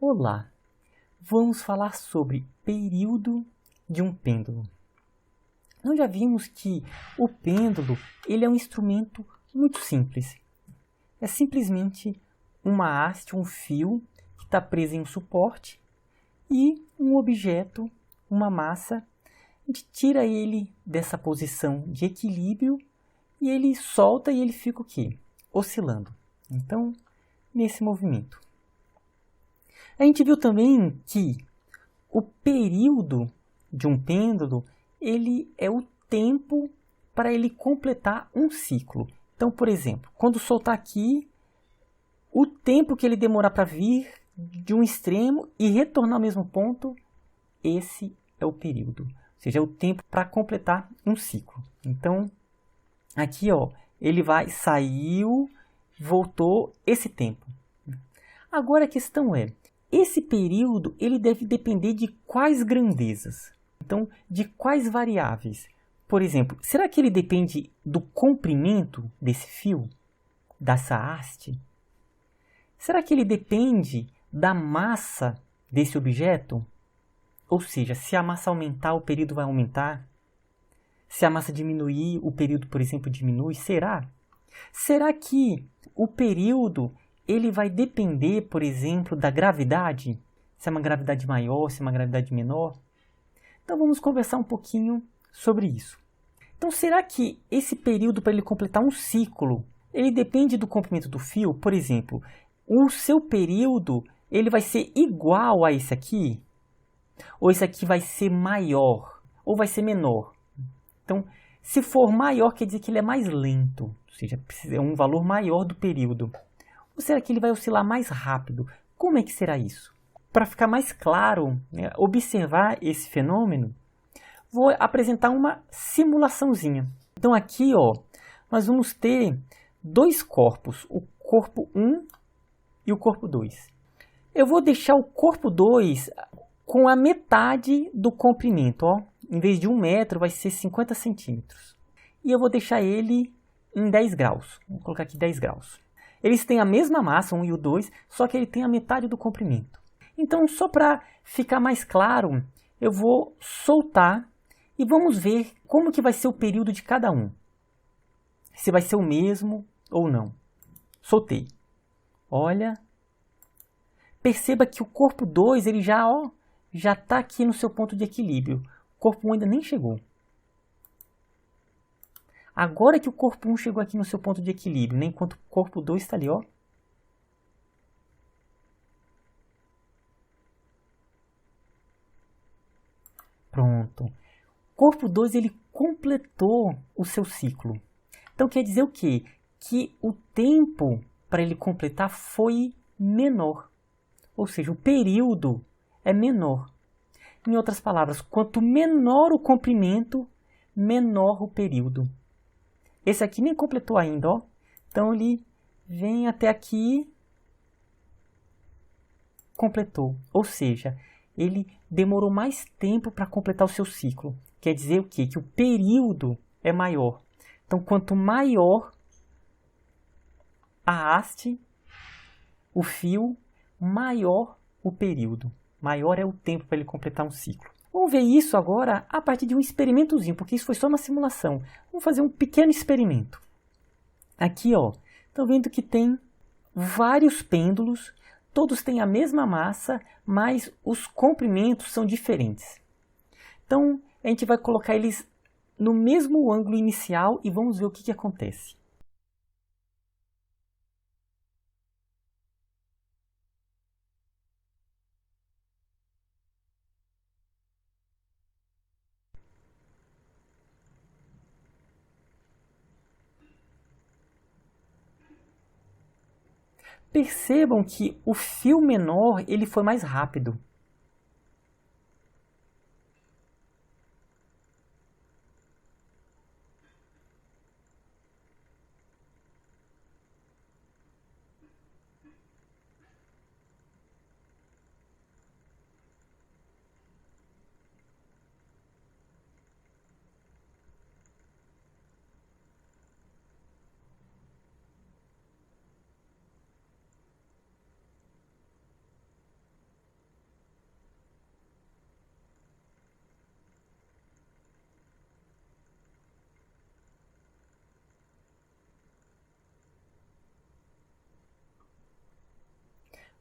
Olá, vamos falar sobre período de um pêndulo. Nós já vimos que o pêndulo ele é um instrumento muito simples. É simplesmente uma haste, um fio que está preso em um suporte e um objeto, uma massa. A gente tira ele dessa posição de equilíbrio e ele solta e ele fica o quê? Oscilando. Então, nesse movimento. A gente viu também que o período de um pêndulo, ele é o tempo para ele completar um ciclo. Então, por exemplo, quando soltar aqui, o tempo que ele demorar para vir de um extremo e retornar ao mesmo ponto, esse é o período. Ou seja, é o tempo para completar um ciclo. Então, aqui, ó, ele saiu, voltou esse tempo. Agora a questão é, esse período ele deve depender de quais grandezas? Então, de quais variáveis? Por exemplo, será que ele depende do comprimento desse fio? Dessa haste? Será que ele depende da massa desse objeto? Ou seja, se a massa aumentar, o período vai aumentar? Se a massa diminuir, o período, por exemplo, diminui? Será? Será que o período ele vai depender, por exemplo, da gravidade? Se é uma gravidade maior, se é uma gravidade menor? Então vamos conversar um pouquinho sobre isso. Então será que esse período para ele completar um ciclo, ele depende do comprimento do fio? Por exemplo, o seu período ele vai ser igual a esse aqui? Ou esse aqui vai ser maior? Ou vai ser menor? Então, se for maior, quer dizer que ele é mais lento, ou seja, é um valor maior do período. Ou será que ele vai oscilar mais rápido? Como é que será isso? Para ficar mais claro, né, observar esse fenômeno, vou apresentar uma simulaçãozinha. Então aqui, ó, nós vamos ter dois corpos, o corpo 1 e o corpo 2. Eu vou deixar o corpo 2 com a metade do comprimento, ó. Em vez de 1 metro, vai ser 50 centímetros. E eu vou deixar ele em 10 graus. Vou colocar aqui 10 graus. Eles têm a mesma massa, 1 e o 2, só que ele tem a metade do comprimento. Então, só para ficar mais claro, eu vou soltar e vamos ver como que vai ser o período de cada um. Se vai ser o mesmo ou não. Soltei. Olha. Perceba que o corpo 2 ele já está aqui no seu ponto de equilíbrio. O corpo 1 ainda nem chegou. Agora que o corpo 1 chegou aqui no seu ponto de equilíbrio, né, enquanto o corpo 2 está ali, ó. Pronto. O corpo 2 ele completou o seu ciclo. Então quer dizer o quê? Que o tempo para ele completar foi menor. Ou seja, o período é menor. Em outras palavras, quanto menor o comprimento, menor o período. Esse aqui nem completou ainda, ó. Então ele vem até aqui, completou. Ou seja, ele demorou mais tempo para completar o seu ciclo. Quer dizer o quê? Que o período é maior. Então, quanto maior a haste, o fio, maior o período. Maior é o tempo para ele completar um ciclo. Vamos ver isso agora a partir de um experimentozinho, porque isso foi só uma simulação. Vamos fazer um pequeno experimento. Aqui, ó, estão vendo que tem vários pêndulos, todos têm a mesma massa, mas os comprimentos são diferentes. Então, a gente vai colocar eles no mesmo ângulo inicial e vamos ver o que acontece. Percebam que o fio menor ele foi mais rápido.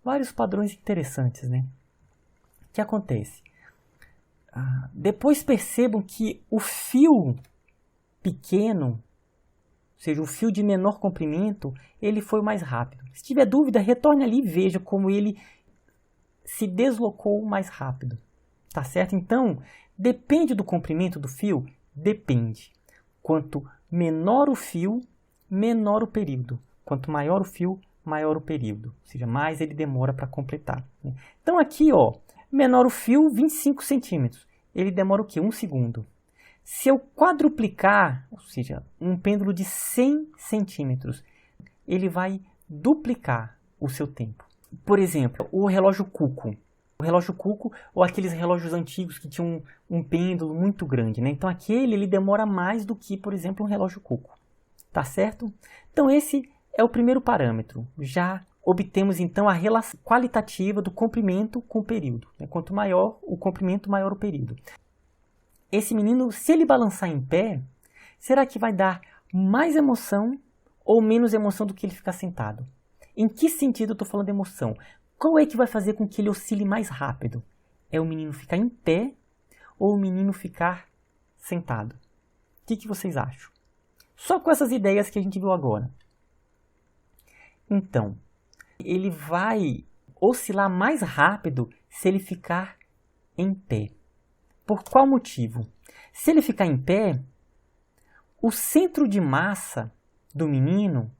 vários padrões interessantes, né? O que acontece? Depois percebam que o fio pequeno, ou seja, o fio de menor comprimento, ele foi o mais rápido. Se tiver dúvida, retorne ali e veja como ele se deslocou mais rápido. Tá certo? Então, depende do comprimento do fio? Depende. Quanto menor o fio, menor o período. Quanto maior o fio, maior o período. Ou seja, mais ele demora para completar. Então aqui, ó, menor o fio, 25 centímetros. Ele demora o quê? 1 segundo. Se eu quadruplicar, ou seja, um pêndulo de 100 centímetros, ele vai duplicar o seu tempo. Por exemplo, o relógio Cuco. O relógio Cuco, ou aqueles relógios antigos que tinham um pêndulo muito grande, né? Então aquele ele demora mais do que, por exemplo, um relógio Cuco. Tá certo? Então esse é o primeiro parâmetro. Já obtemos então a relação qualitativa do comprimento com o período. Quanto maior o comprimento, maior o período. Esse menino, se ele balançar em pé, será que vai dar mais emoção ou menos emoção do que ele ficar sentado? Em que sentido eu estou falando de emoção? Qual é que vai fazer com que ele oscile mais rápido? É o menino ficar em pé ou o menino ficar sentado? O que vocês acham? Só com essas ideias que a gente viu agora. Então, ele vai oscilar mais rápido se ele ficar em pé. Por qual motivo? Se ele ficar em pé, o centro de massa do menino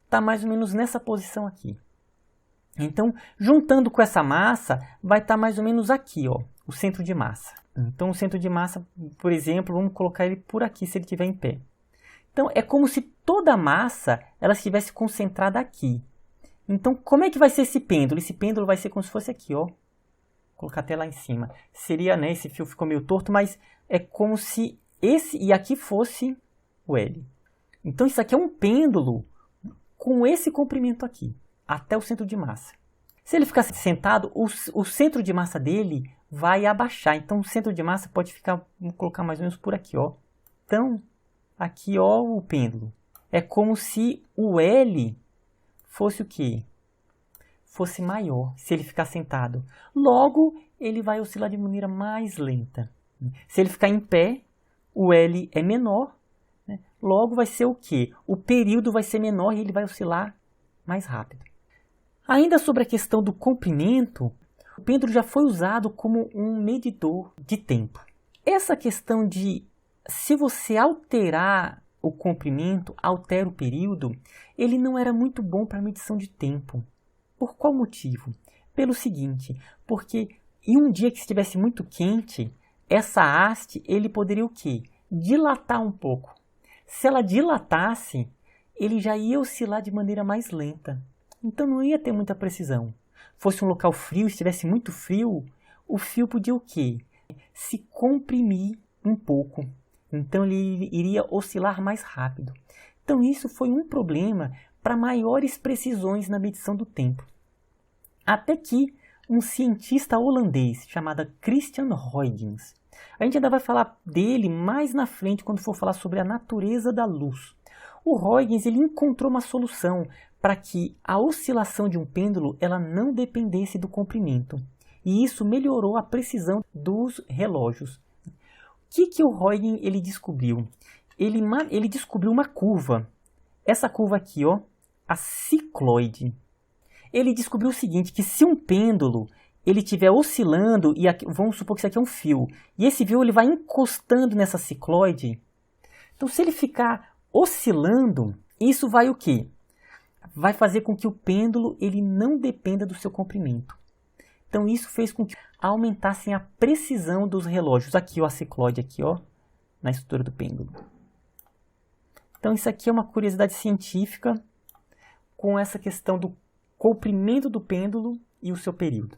está mais ou menos nessa posição aqui. Então, juntando com essa massa, vai estar mais ou menos aqui, ó, o centro de massa. Então, o centro de massa, por exemplo, vamos colocar ele por aqui, se ele estiver em pé. Então, é como se toda a massa ela estivesse concentrada aqui. Então, como é que vai ser esse pêndulo? Esse pêndulo vai ser como se fosse aqui, ó. Vou colocar até lá em cima. Seria, né, esse fio ficou meio torto, mas é como se esse e aqui fosse o L. Então, isso aqui é um pêndulo com esse comprimento aqui, até o centro de massa. Se ele ficar sentado, o centro de massa dele vai abaixar. Então, o centro de massa pode ficar, vamos colocar mais ou menos por aqui, ó. Então, aqui, ó, o pêndulo. É como se o L fosse o quê? Fosse maior, se ele ficar sentado. Logo, ele vai oscilar de maneira mais lenta. Se ele ficar em pé, o L é menor, né? Logo vai ser o quê? O período vai ser menor e ele vai oscilar mais rápido. Ainda sobre a questão do comprimento, o pêndulo já foi usado como um medidor de tempo. Essa questão de se você alterar o comprimento, altera o período, ele não era muito bom para medição de tempo. Por qual motivo? Pelo seguinte, porque em um dia que estivesse muito quente, essa haste ele poderia o quê? Dilatar um pouco. Se ela dilatasse, ele já ia oscilar de maneira mais lenta. Então não ia ter muita precisão. Fosse um local frio, estivesse muito frio, o fio podia o quê? Se comprimir um pouco. Então ele iria oscilar mais rápido. Então isso foi um problema para maiores precisões na medição do tempo. Até que um cientista holandês chamado Christian Huygens, a gente ainda vai falar dele mais na frente quando for falar sobre a natureza da luz. O Huygens ele encontrou uma solução para que a oscilação de um pêndulo ela não dependesse do comprimento. E isso melhorou a precisão dos relógios. O que o Huygens ele descobriu? Ele descobriu uma curva. Essa curva aqui, ó, a cicloide. Ele descobriu o seguinte, que se um pêndulo ele estiver oscilando, e aqui, vamos supor que isso aqui é um fio, e esse fio ele vai encostando nessa cicloide, então se ele ficar oscilando, isso vai o quê? Vai fazer com que o pêndulo ele não dependa do seu comprimento. Então isso fez com que aumentassem a precisão dos relógios. Aqui, ó, a cicloide aqui, ó, na estrutura do pêndulo. Então isso aqui é uma curiosidade científica com essa questão do comprimento do pêndulo e o seu período.